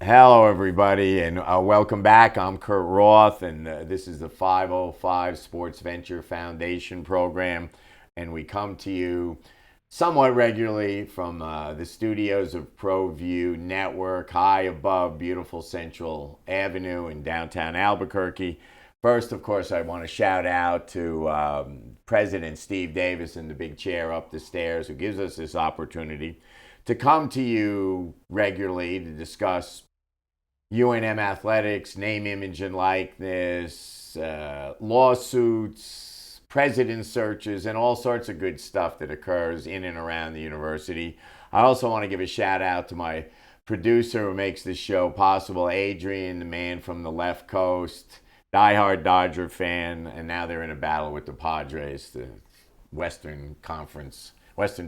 Hello, everybody, and welcome back. I'm Kurt Roth, and this is the 505 Sports Venture Foundation program. And we come to you somewhat regularly from the studios of ProView Network, high above beautiful Central Avenue in downtown Albuquerque. First, of course, I want to shout out to President Steve Davis in the big chair up the stairs, who gives us this opportunity to come to you regularly to discuss UNM athletics, name, image, and likeness, lawsuits, president searches, and all sorts of good stuff that occurs in and around the university. I also want to give a shout out to my producer who makes this show possible, Adrian, the man from the left coast, diehard Dodger fan, and now they're in a battle with the Padres, the Western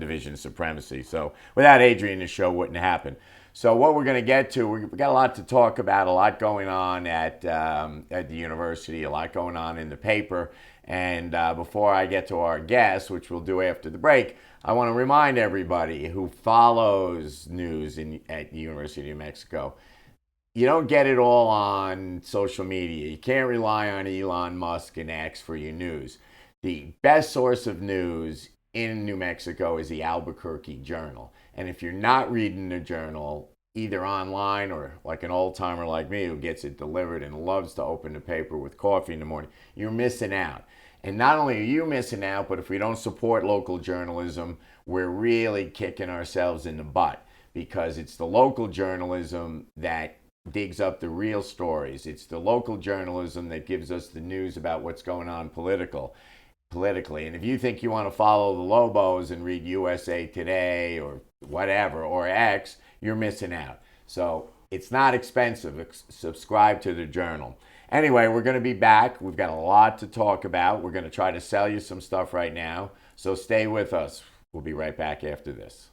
Division supremacy. So without Adrian, the show wouldn't happen. So what we're going to get to, we've got a lot to talk about, a lot going on at the university, a lot going on in the paper. And before I get to our guests, which we'll do after the break, I want to remind everybody who follows news at the University of New Mexico, you don't get it all on social media. You can't rely on Elon Musk and X for your news. The best source of news in New Mexico is the Albuquerque Journal. And if you're not reading the journal, either online or like an old timer like me who gets it delivered and loves to open the paper with coffee in the morning, you're missing out. And not only are you missing out, but if we don't support local journalism, we're really kicking ourselves in the butt, because it's the local journalism that digs up the real stories. It's the local journalism that gives us the news about what's going on politically. And if you think you want to follow the Lobos and read USA Today or whatever, or X, you're missing out. So it's not expensive. Subscribe to the journal. Anyway, we're going to be back. We've got a lot to talk about. We're going to try to sell you some stuff right now. So stay with us. We'll be right back after this.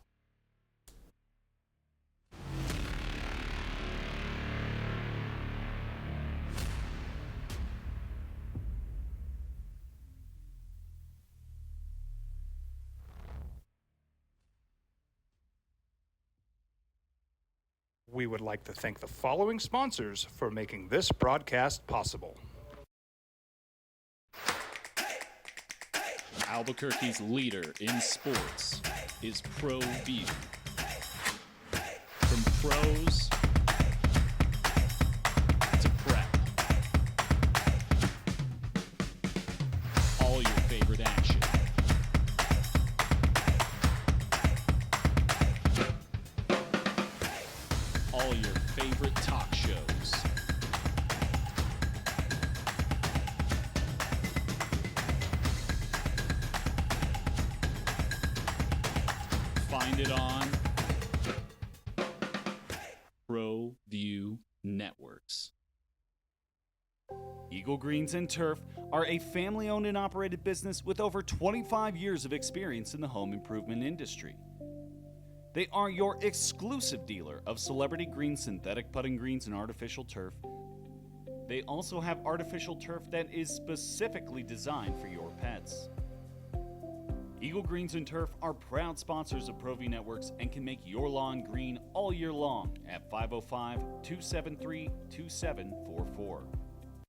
We would like to thank the following sponsors for making this broadcast possible. Albuquerque's leader in sports is ProView. From pros to prep, all your favorite action. All your favorite talk shows. Find it on ProView Networks. Eagle Greens and Turf are a family-owned and operated business with over 25 years of experience in the home improvement industry. They are your exclusive dealer of celebrity green, synthetic putting greens, and artificial turf. They also have artificial turf that is specifically designed for your pets. Eagle Greens and Turf are proud sponsors of ProView Networks and can make your lawn green all year long at 505-273-2744.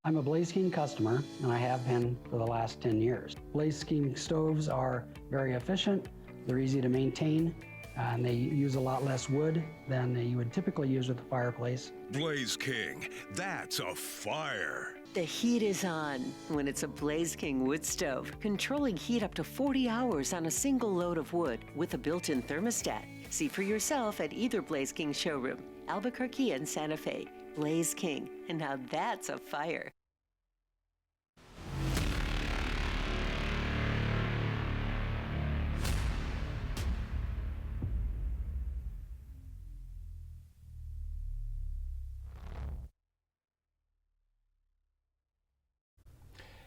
I'm a Blaze King customer, and I have been for the last 10 years. Blaze King stoves are very efficient, they're easy to maintain, and they use a lot less wood than you would typically use with a fireplace. Blaze King, that's a fire. The heat is on when it's a Blaze King wood stove, controlling heat up to 40 hours on a single load of wood with a built-in thermostat. See for yourself at either Blaze King showroom, Albuquerque and Santa Fe. Blaze King, and now that's a fire.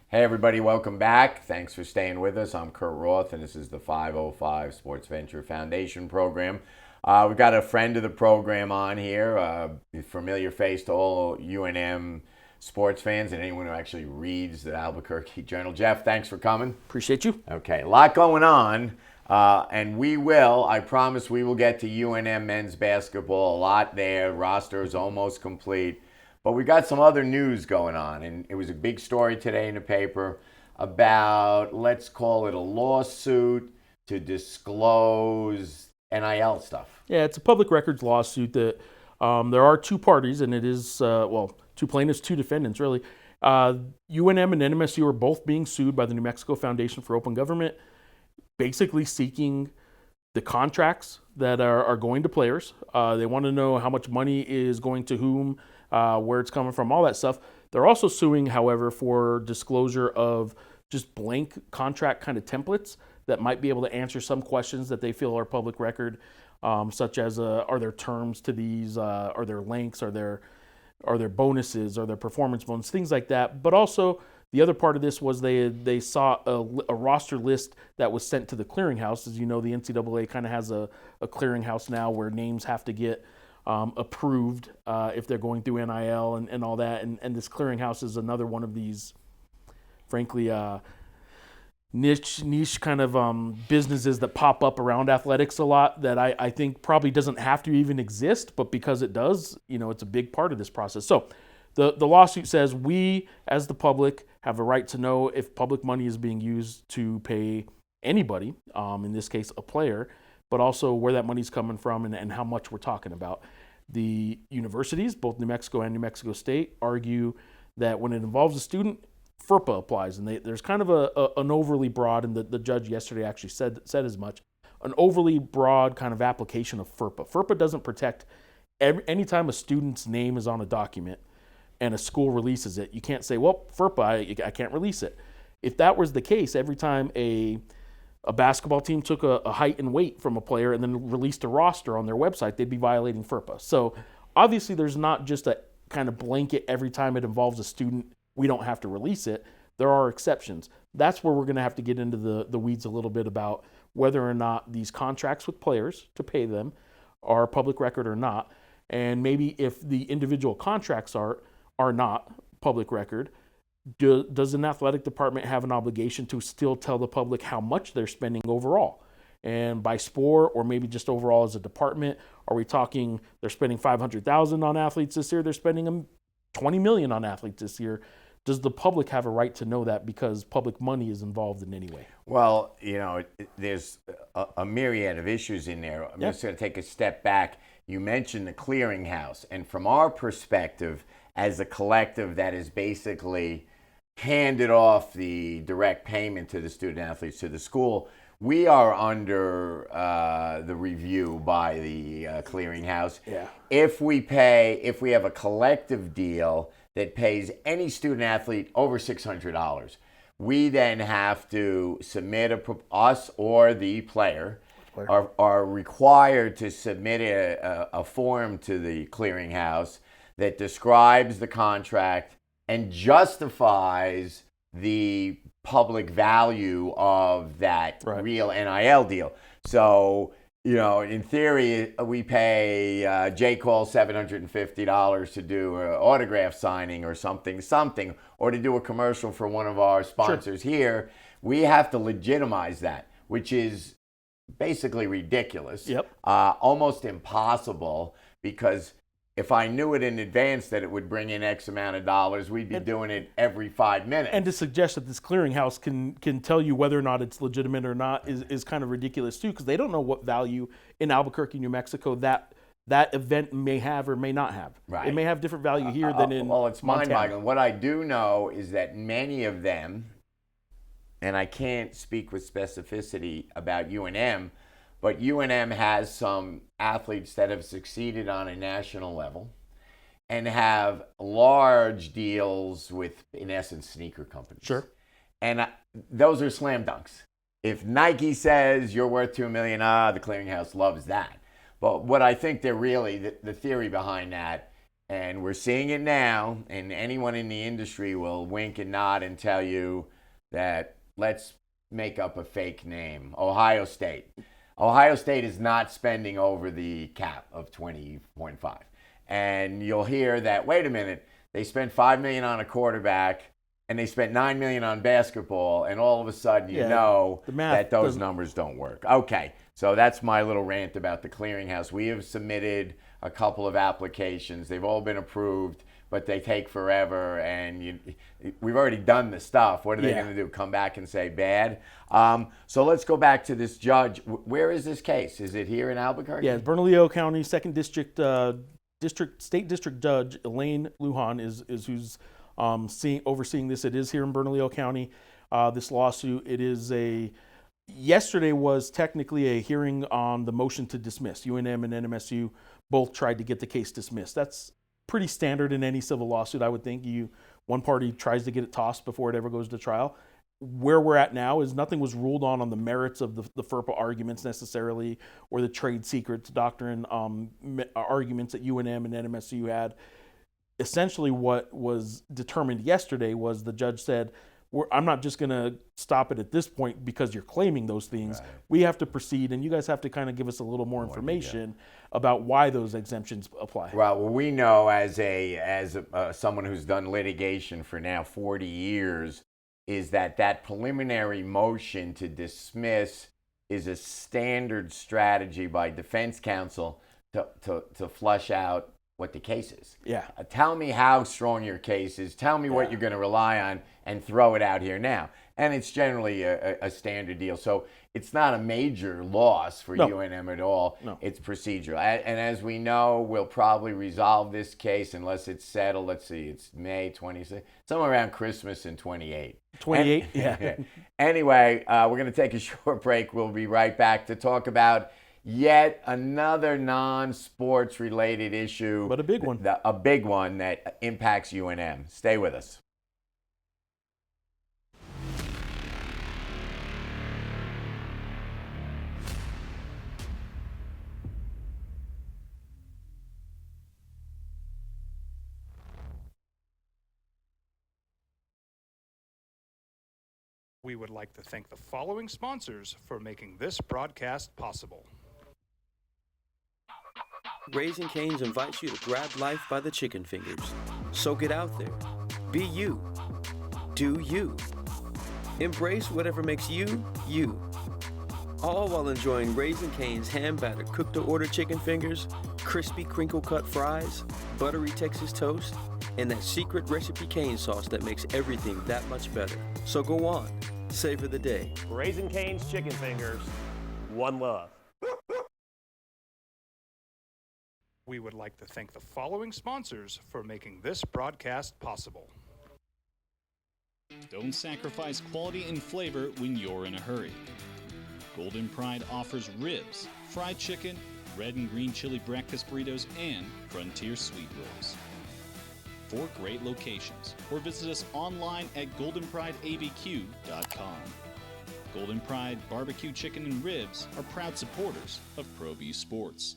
Hey everybody, welcome back. Thanks for staying with us. I'm Kurt Roth, and this is the 505 Sports Venture Foundation program. We've got a friend of the program on here, a familiar face to all UNM sports fans and anyone who actually reads the Albuquerque Journal. Geoff, thanks for coming. Appreciate you. Okay, a lot going on. And I promise we will get to UNM men's basketball. A lot there. Roster is almost complete. But we got some other news going on. And it was a big story today in the paper about, let's call it a lawsuit to disclose NIL stuff. Yeah, it's a public records lawsuit that there are two parties, and it is, two plaintiffs, two defendants, really. UNM and NMSU are both being sued by the New Mexico Foundation for Open Government, basically seeking the contracts that are going to players. They want to know how much money is going to whom, where it's coming from, all that stuff. They're also suing, however, for disclosure of just blank contract kind of templates that might be able to answer some questions that they feel are public record, such as are there terms to these, are there links, are there bonuses, are there performance bonuses, things like that. But also the other part of this was they saw a roster list that was sent to the clearinghouse. As you know, the NCAA kind of has a clearinghouse now where names have to get approved if they're going through NIL and all that. And this clearinghouse is another one of these, frankly, niche kind of businesses that pop up around athletics a lot that I think probably doesn't have to even exist, but because it does, it's a big part of this process. So the lawsuit says we, as the public, have a right to know if public money is being used to pay anybody, in this case a player, but also where that money's coming from and how much we're talking about. The universities, both New Mexico and New Mexico State, argue that when it involves a student, FERPA applies, and there's kind of an overly broad, and the judge yesterday actually said as much, an overly broad kind of application of FERPA. FERPA doesn't protect anytime a student's name is on a document and a school releases it. You can't say, well, FERPA, I can't release it. If that was the case, every time a basketball team took a height and weight from a player and then released a roster on their website, they'd be violating FERPA. So obviously there's not just a kind of blanket every time it involves a student, we don't have to release it. There are exceptions. That's where we're going to have to get into the weeds a little bit about whether or not these contracts with players to pay them are public record or not. And maybe if the individual contracts are not public record, does an athletic department have an obligation to still tell the public how much they're spending overall? And by sport, or maybe just overall as a department, are we talking they're spending $500,000 on athletes this year, they're spending $20 million on athletes this year? Does the public have a right to know that because public money is involved in any way? Well, there's a myriad of issues in there. I'm just going to take a step back. You mentioned the clearinghouse. And from our perspective, as a collective that is basically handed off the direct payment to the student athletes to the school, we are under the review by the clearinghouse. Yeah. If we have a collective deal that pays any student athlete over $600, we then have to submit us or the player are required to submit a form to the clearinghouse that describes the contract and justifies the public value of that real NIL deal. So, in theory, we pay J. Cole $750 to do an autograph signing or something, or to do a commercial for one of our sponsors here. We have to legitimize that, which is basically ridiculous. Almost impossible, because if I knew it in advance that it would bring in X amount of dollars, we'd be doing it every 5 minutes. And to suggest that this clearinghouse can tell you whether or not it's legitimate or not is kind of ridiculous too, because they don't know what value in Albuquerque, New Mexico that event may have or may not have. Right. It may have different value here than in Well, it's Montana. mind-boggling. What I do know is that many of them, and I can't speak with specificity about UNM, but UNM has some athletes that have succeeded on a national level and have large deals with, in essence, sneaker companies. Sure. And those are slam dunks. If Nike says you're worth $2 million, the clearinghouse loves that. But what I think they're really, the theory behind that, and we're seeing it now, and anyone in the industry will wink and nod and tell you that let's make up a fake name. Ohio State. Ohio State is not spending over the cap of 20.5. And you'll hear that, wait a minute, they spent $5 million on a quarterback, and they spent $9 million on basketball, and all of a sudden you know the math that those doesn't- numbers don't work. Okay, so that's my little rant about the clearinghouse. We have submitted a couple of applications. They've all been approved, but they take forever, and we've already done the stuff. What are they going to do, come back and say bad? So let's go back to this judge. Where is this case? Is it here in Albuquerque? Yeah, Bernalillo County, 2nd District, State District Judge Elaine Lujan is who's overseeing this. It is here in Bernalillo County, this lawsuit. Yesterday was technically a hearing on the motion to dismiss. UNM and NMSU both tried to get the case dismissed. That's pretty standard in any civil lawsuit, I would think. One party tries to get it tossed before it ever goes to trial. Where we're at now is nothing was ruled on the merits of the FERPA arguments necessarily, or the trade secrets doctrine arguments that UNM and NMSU had. Essentially what was determined yesterday was the judge said, I'm not just going to stop it at this point because you're claiming those things. Right. We have to proceed, and you guys have to kind of give us a little more information about why those exemptions apply. Well, we know as someone who's done litigation for now 40 years, is that preliminary motion to dismiss is a standard strategy by defense counsel to flush out what the case is. Yeah. Tell me how strong your case is. Tell me what you're going to rely on, and throw it out here now. And it's generally a standard deal. So it's not a major loss for UNM at all. No. It's procedural. And as we know, we'll probably resolve this case unless it's settled. Let's see, it's May 26th, somewhere around Christmas in 28. 28, yeah. Anyway, we're going to take a short break. We'll be right back to talk about yet another non-sports related issue. But a big one. A big one that impacts UNM. Stay with us. We would like to thank the following sponsors for making this broadcast possible. Raising Cane's invites you to grab life by the chicken fingers. So get out there. Be you. Do you. Embrace whatever makes you, you. All while enjoying Raising Cane's hand-battered cooked-to-order chicken fingers, crispy crinkle-cut fries, buttery Texas toast, and that secret recipe cane sauce that makes everything that much better. So go on. Savor the day. Raising Cane's chicken fingers. One love. We would like to thank the following sponsors for making this broadcast possible. Don't sacrifice quality and flavor when you're in a hurry. Golden Pride offers ribs, fried chicken, red and green chili breakfast burritos, and frontier sweet rolls. 4 great locations, or visit us online at goldenprideabq.com. Golden Pride Barbecue Chicken and Ribs are proud supporters of ProView Sports.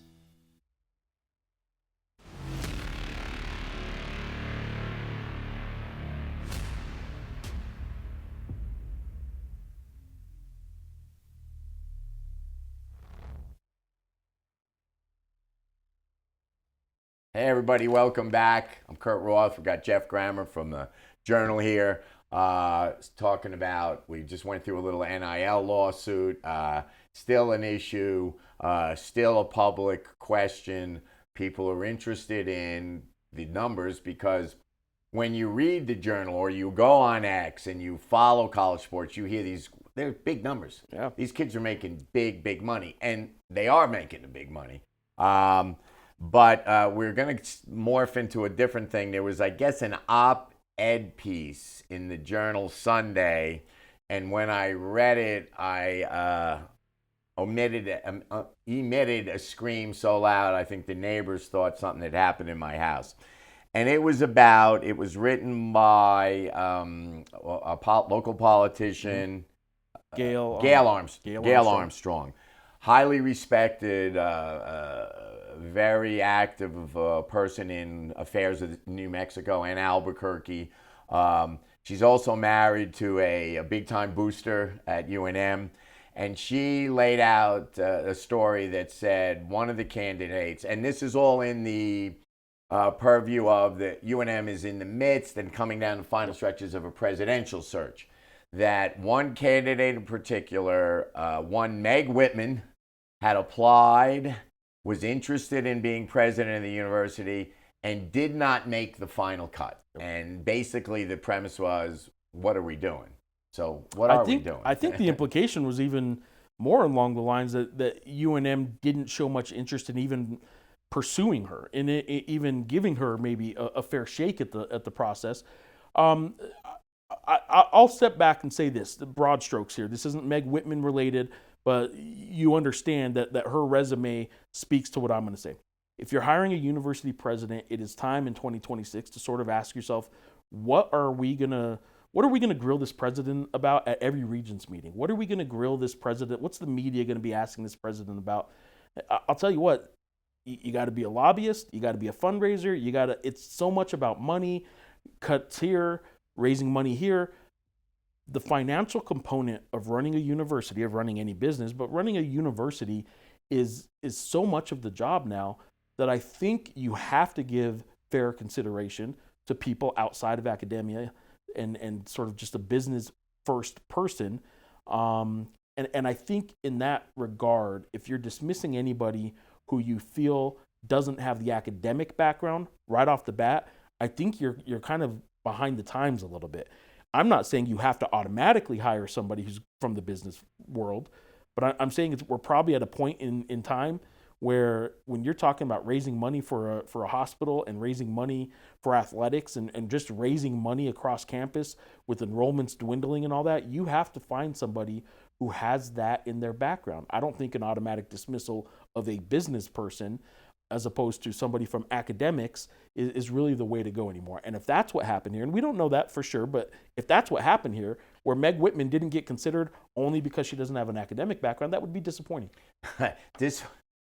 Hey everybody, welcome back. I'm Kurt Roth. We've got Geoff Grammer from the Journal here talking about, we just went through a little NIL lawsuit, still an issue, still a public question. People are interested in the numbers because when you read the Journal or you go on X and you follow college sports, you hear they're big numbers. Yeah. These kids are making big money, and they are making the big money. But we're going to morph into a different thing. There was, I guess, an op-ed piece in the Journal Sunday, and when I read it, I emitted a scream so loud I think the neighbors thought something had happened in my house. And it was written by a local politician, Gail Armstrong. Highly respected, very active person in affairs of New Mexico and Albuquerque. She's also married to a big-time booster at UNM. And she laid out a story that said one of the candidates, and this is all in the purview of that UNM is in the midst and coming down the final stretches of a presidential search. That one candidate in particular, one Meg Whitman, had applied, was interested in being president of the university, and did not make the final cut. And basically the premise was, what are we doing? So what are we doing? I think the implication was even more along the lines that UNM didn't show much interest in even pursuing her and even giving her maybe a fair shake at the process. I'll step back and say this, the broad strokes here. This isn't Meg Whitman related, but you understand that her resume speaks to what I'm going to say. If you're hiring a university president, it is time in 2026 to sort of ask yourself, what are we going to grill this president about at every Regents meeting? What are we going to grill this president? What's the media going to be asking this president about? I'll tell you what, you got to be a lobbyist. You got to be a fundraiser. It's so much about money, cuts here, raising money here. The financial component of running a university, of running any business, but running a university is so much of the job now that I think you have to give fair consideration to people outside of academia and sort of just a business first person. And I think in that regard, if you're dismissing anybody who you feel doesn't have the academic background right off the bat, I think you're kind of behind the times a little bit. I'm not saying you have to automatically hire somebody who's from the business world, but I'm saying we're probably at a point in time where when you're talking about raising money for a hospital and raising money for athletics and just raising money across campus with enrollments dwindling and all that, you have to find somebody who has that in their background. I don't think an automatic dismissal of a business person as opposed to somebody from academics is really the way to go anymore. And if that's what happened here, and we don't know that for sure, but if that's what happened here, where Meg Whitman didn't get considered only because she doesn't have an academic background, that would be disappointing.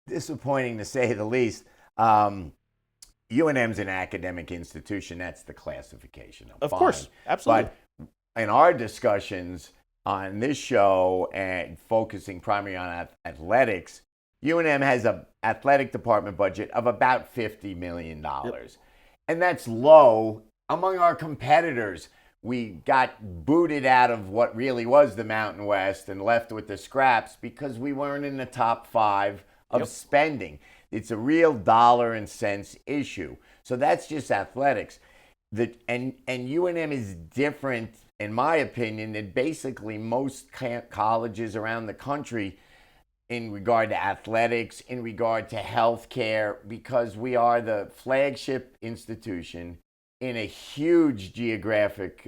Disappointing to say the least. UNM's an academic institution. That's the classification. Of course, absolutely. But in our discussions on this show and focusing primarily on athletics, UNM has an athletic department budget of about $50 million. Yep. And that's low among our competitors. We got booted out of what really was the Mountain West and left with the scraps because we weren't in the top 5 of spending. It's a real dollar and cents issue. So that's just athletics. And UNM is different, in my opinion, than basically most colleges around the country in regard to athletics, in regard to healthcare, because we are the flagship institution in a huge geographic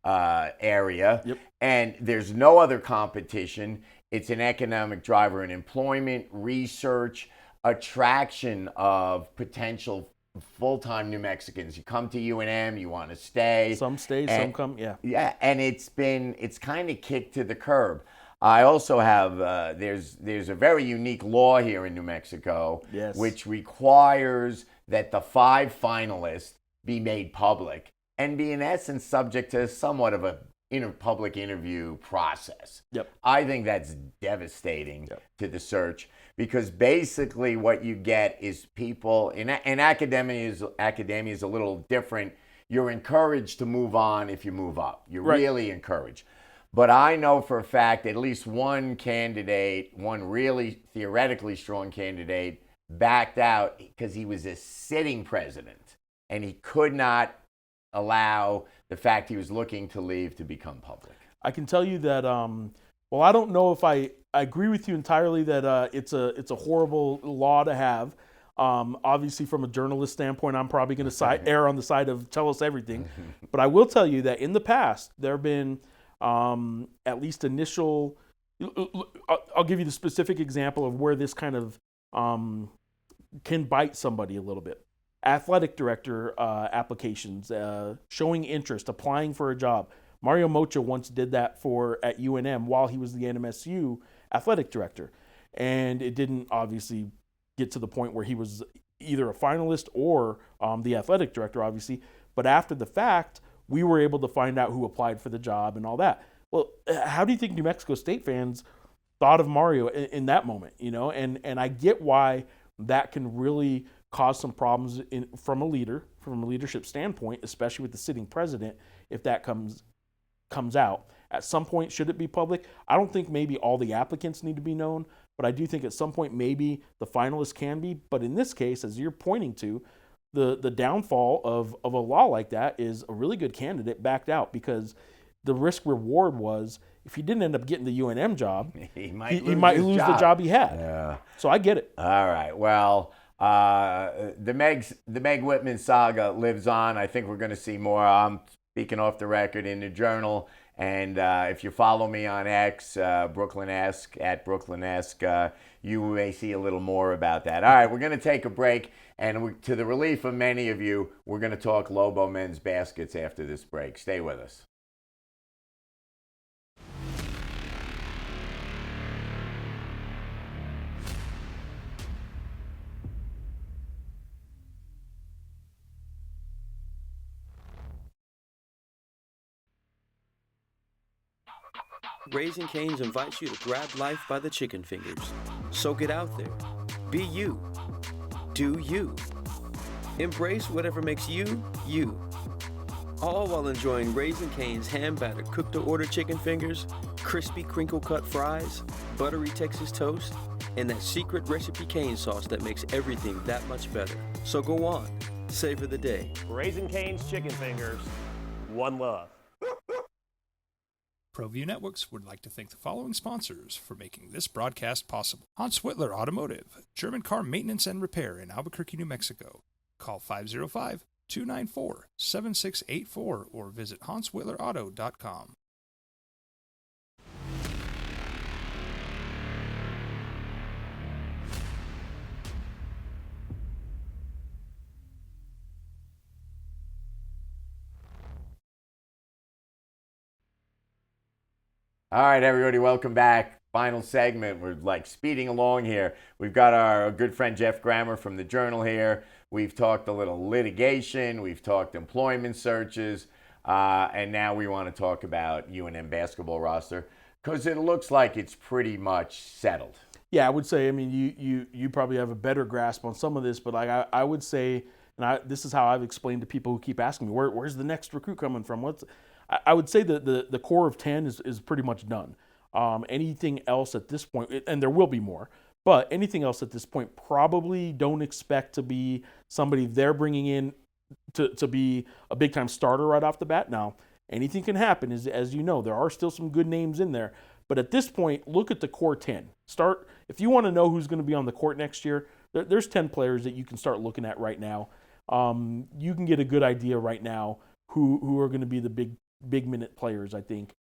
area, and there's no other competition. It's an economic driver in employment, research, attraction of potential full-time New Mexicans. You come to UNM, you want to stay. Some stay, some come, Yeah, and it's kind of kicked to the curb. I also have, there's a very unique law here in New Mexico, which requires that the 5 finalists be made public and be in essence subject to somewhat of a public interview process. I think that's devastating to the search because basically what you get is people, and academia is a little different. You're encouraged to move on if you move up. You're really encouraged. But I know for a fact at least one candidate, one really theoretically strong candidate, backed out because he was a sitting president and he could not allow the fact he was looking to leave to become public. I can tell you that, well, I don't know if I agree with you entirely that it's a horrible law to have. Obviously, from a journalist standpoint, I'm probably going to err on the side of tell us everything. But I will tell you that in the past, there have been at least initial, I'll give you the specific example of where this kind of can bite somebody a little bit. Athletic director applications, showing interest, applying for a job. Mario Mocha once did that at UNM while he was the NMSU athletic director. And it didn't obviously get to the point where he was either a finalist or the athletic director, obviously. But after the fact, we were able to find out who applied for the job and all that. Well, how do you think New Mexico State fans thought of Mario in that moment? You know, and I get why that can really cause some problems from a leadership standpoint, especially with the sitting president, if that comes out. At some point, should it be public? I don't think maybe all the applicants need to be known, but I do think at some point maybe the finalists can be. But in this case, as you're pointing to, the downfall of a law like that is a really good candidate backed out, because the risk reward was, if he didn't end up getting the UNM job, he might lose the job he had. Yeah. So I get it. All right. Well, the Meg Whitman saga lives on. I think we're going to see more. I'm speaking off the record in the Journal. And if you follow me on X, Brooklyn-esque, at Brooklyn-esque, you may see a little more about that. All right, we're going to take a break. And to the relief of many of you, we're going to talk Lobo men's baskets after this break. Stay with us. Raising Cane's invites you to grab life by the chicken fingers. So get out there. Be you. Do you. Embrace whatever makes you, you. All while enjoying Raising Cane's hand-battered cooked-to-order chicken fingers, crispy crinkle-cut fries, buttery Texas toast, and that secret recipe cane sauce that makes everything that much better. So go on. Savor the day. Raising Cane's chicken fingers. One love. ProView Networks would like to thank the following sponsors for making this broadcast possible. Hans Whitler Automotive, German car maintenance and repair in Albuquerque, New Mexico. Call 505-294-7684 or visit hanswhitlerauto.com. All right, everybody, welcome back. Final segment. We're like speeding along here. We've got our good friend Geoff Grammer from the Journal here. We've talked a little litigation. We've talked employment searches. And now we want to talk about UNM basketball roster, because it looks like it's pretty much settled. Yeah, I would say, I mean, you probably have a better grasp on some of this, but like I would say, and this is how I've explained to people who keep asking me, where's the next recruit coming from? I would say that the core of 10 is pretty much done. Anything else at this point, and there will be more, but anything else at this point, probably don't expect to be somebody they're bringing in to be a big-time starter right off the bat. Now, anything can happen, as you know. There are still some good names in there. But at this point, look at the core 10. If you want to know who's going to be on the court next year, there's 10 players that you can start looking at right now. You can get a good idea right now who are going to be the big minute players, I think.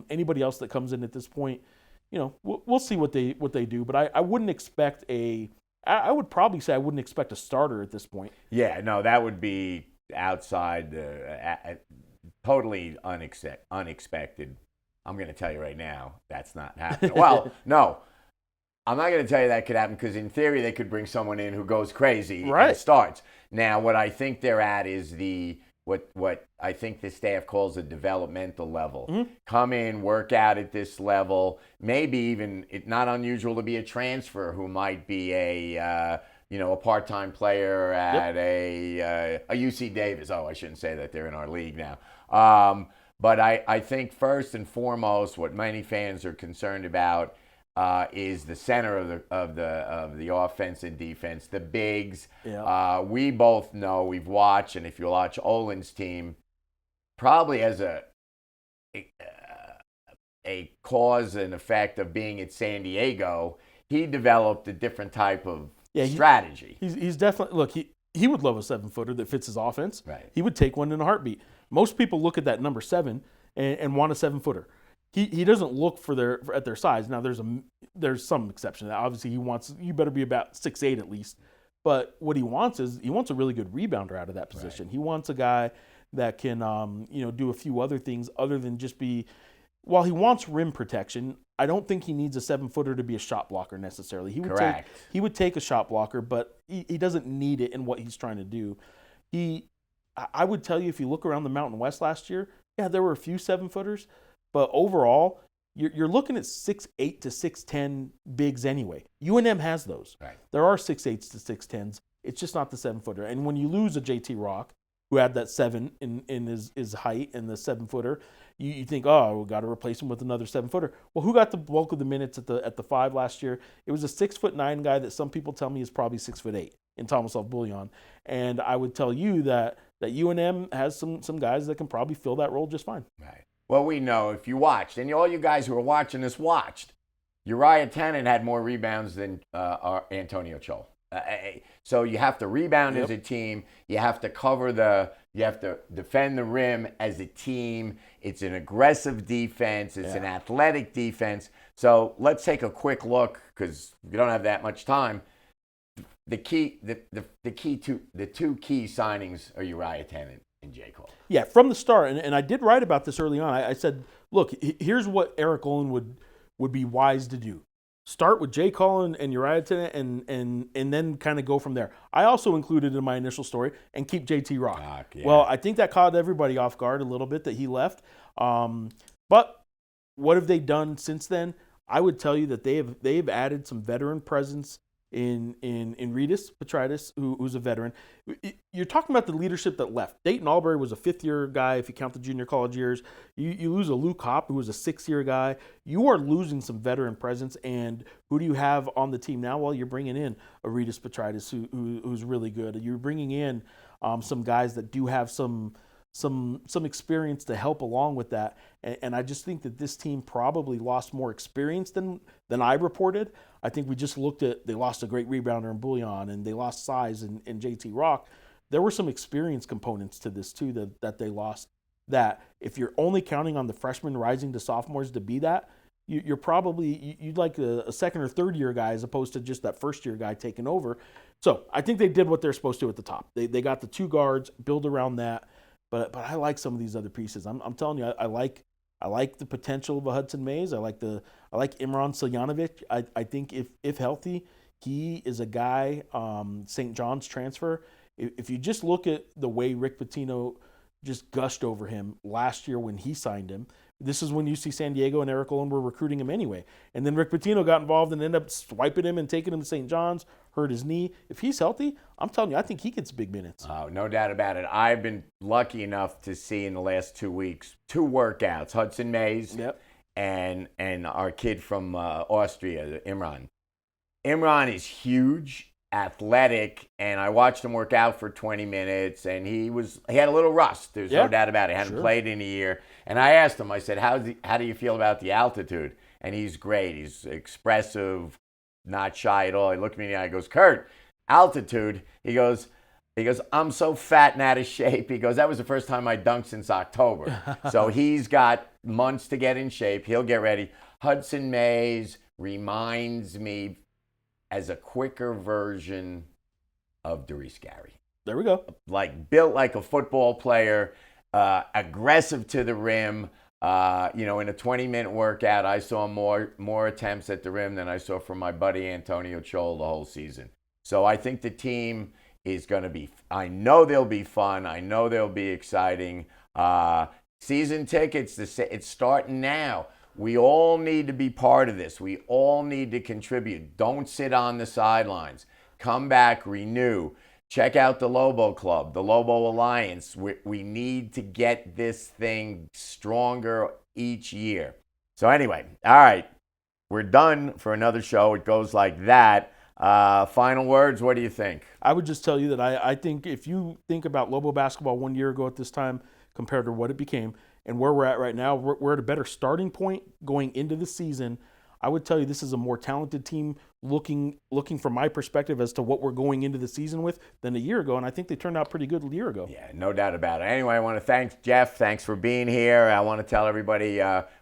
Anybody else that comes in at this point, we'll see what they do. But I wouldn't expect I would probably say I wouldn't expect a starter at this point. Yeah, no, that would be outside, totally unexpected. I'm going to tell you right now, that's not happening. Well, no, I'm not going to tell you that could happen, because in theory they could bring someone in who goes crazy and starts. Now, what I think they're at is what I think the staff calls a developmental level. Mm-hmm. Come in, work out at this level. Maybe even, it's not unusual to be a transfer who might be a part-time player at a UC Davis. Oh, I shouldn't say that, they're in our league now. But I think first and foremost, what many fans are concerned about is the center of the offense and defense, the bigs. Yeah. We both know, we've watched, and if you watch Olin's team, probably as a cause and effect of being at San Diego, he developed a different type of strategy. He's definitely, look, he would love a 7-footer that fits his offense. Right. He would take one in a heartbeat. Most people look at that number 7 and want a 7-footer. He doesn't look at their size. Now there's some exception. Obviously you better be about 6'8" at least. But what he wants is a really good rebounder out of that position. Right. He wants a guy that can do a few other things other than just be. While he wants rim protection, I don't think he needs a 7-footer to be a shot blocker necessarily. He would take a shot blocker, but he doesn't need it in what he's trying to do. I would tell you, if you look around the Mountain West last year, there were a few 7-footers, but overall, you're looking at 6'8" to 6'10" bigs anyway. UNM has those. Right. There are 6'8s to 6'10s. It's just not the 7-footer. And when you lose a JT Rock, who had that 7 in his height and the 7-footer, you think, oh, we got to replace him with another 7-footer. Well, who got the bulk of the minutes at the 5 last year? It was a 6'9" guy that some people tell me is probably 6'8" in Tomislav Buljan. And I would tell you that UNM has some guys that can probably fill that role just fine. Right. Well, we know if you watched, and all you guys who are watching this watched, Uriah Tennant had more rebounds than Antonio Chol. So you have to rebound as a team. You have to you have to defend the rim as a team. It's an aggressive defense. It's an athletic defense. So let's take a quick look, because we don't have that much time. The two key signings are Uriah Tennant and J. Cole. Yeah, from the start, and I did write about this early on. I said, look, here's what Eric Olin would be wise to do. Start with J. Cole and Uriah Tennant and then kind of go from there. I also included in my initial story and keep JT Rock. Well, I think that caught everybody off guard a little bit that he left. But what have they done since then? I would tell you that they've added some veteran presence in Rytis Petraitis, who's a veteran. You're talking about the leadership that left. Dayton Albury was a 5th-year guy if you count the junior college years. You lose a Luke Hopp, who was a 6th-year guy. You are losing some veteran presence, and who do you have on the team now? Well, you're bringing in a Rytis Petraitis who's really good. You're bringing in some guys that do have some experience to help along with that. And I just think that this team probably lost more experience than I reported. I think we just looked at, they lost a great rebounder in Buljan, and they lost size in JT Rock. There were some experience components to this too that they lost, that if you're only counting on the freshmen rising to sophomores to be that, you're probably, you'd like a 2nd or 3rd year guy as opposed to just that 1st year guy taking over. So I think they did what they're supposed to at the top. They got the 2 guards, build around that. But I like some of these other pieces. I'm telling you, I like the potential of a Hudson Mays. I like Imran Seljanovic. I think if healthy, he is a guy. St. John's transfer. If you just look at the way Rick Pitino just gushed over him last year when he signed him. This is when UC San Diego and Eric Olin were recruiting him anyway. And then Rick Pitino got involved and ended up swiping him and taking him to St. John's, hurt his knee. If he's healthy, I'm telling you, I think he gets big minutes. Oh, no doubt about it. I've been lucky enough to see in the last 2 weeks 2 workouts, Hudson Mays and our kid from Austria, Imran. Imran is huge, athletic, and I watched him work out for 20 minutes, and he had a little rust. There's no doubt about it. Hadn't played in a year. And I asked him, I said, how do you feel about the altitude? And he's great. He's expressive, not shy at all. He looked at me in the eye and goes, Kurt, altitude. He goes, I'm so fat and out of shape. He goes, that was the first time I dunked since October. So he's got months to get in shape. He'll get ready. Hudson Mays reminds me as a quicker version of Darius Gary. There we go. Like built like a football player, aggressive to the rim. In a 20-minute workout, I saw more attempts at the rim than I saw from my buddy Antonio Chol the whole season. So I think the team is going to be, I know they'll be fun. I know they'll be exciting. Season tickets, it's starting now. We all need to be part of this. We all need to contribute. Don't sit on the sidelines. Come back, renew. Check out the Lobo Club, the Lobo Alliance. We need to get this thing stronger each year. So anyway, all right. We're done for another show. It goes like that. Final words, what do you think? I would just tell you that I think if you think about Lobo basketball 1 year ago at this time compared to what it became and where we're at right now, we're at a better starting point going into the season. I would tell you this is a more talented team looking from my perspective as to what we're going into the season with than a year ago, and I think they turned out pretty good a year ago. Yeah, no doubt about it. Anyway, I want to thank Geoff. Thanks for being here. I want to tell everybody,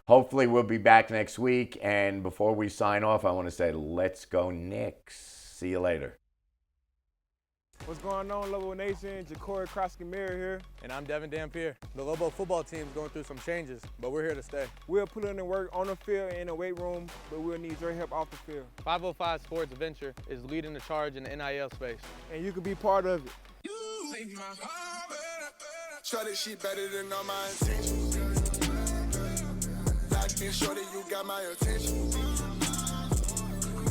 hopefully we'll be back next week, and before we sign off, I want to say, let's go Knicks. See you later. What's going on, Lobo Nation? Ja'Cory Krosky-Mirror here. And I'm Devin Dampier. The Lobo football team's going through some changes, but we're here to stay. We'll put in the work on the field and in the weight room, but we'll need your help off the field. 505 Sports Venture is leading the charge in the NIL space. And you can be part of it. Shorty, she better than all my intentions. Locked in, shorty, you got my attention.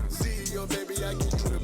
See your baby, I get you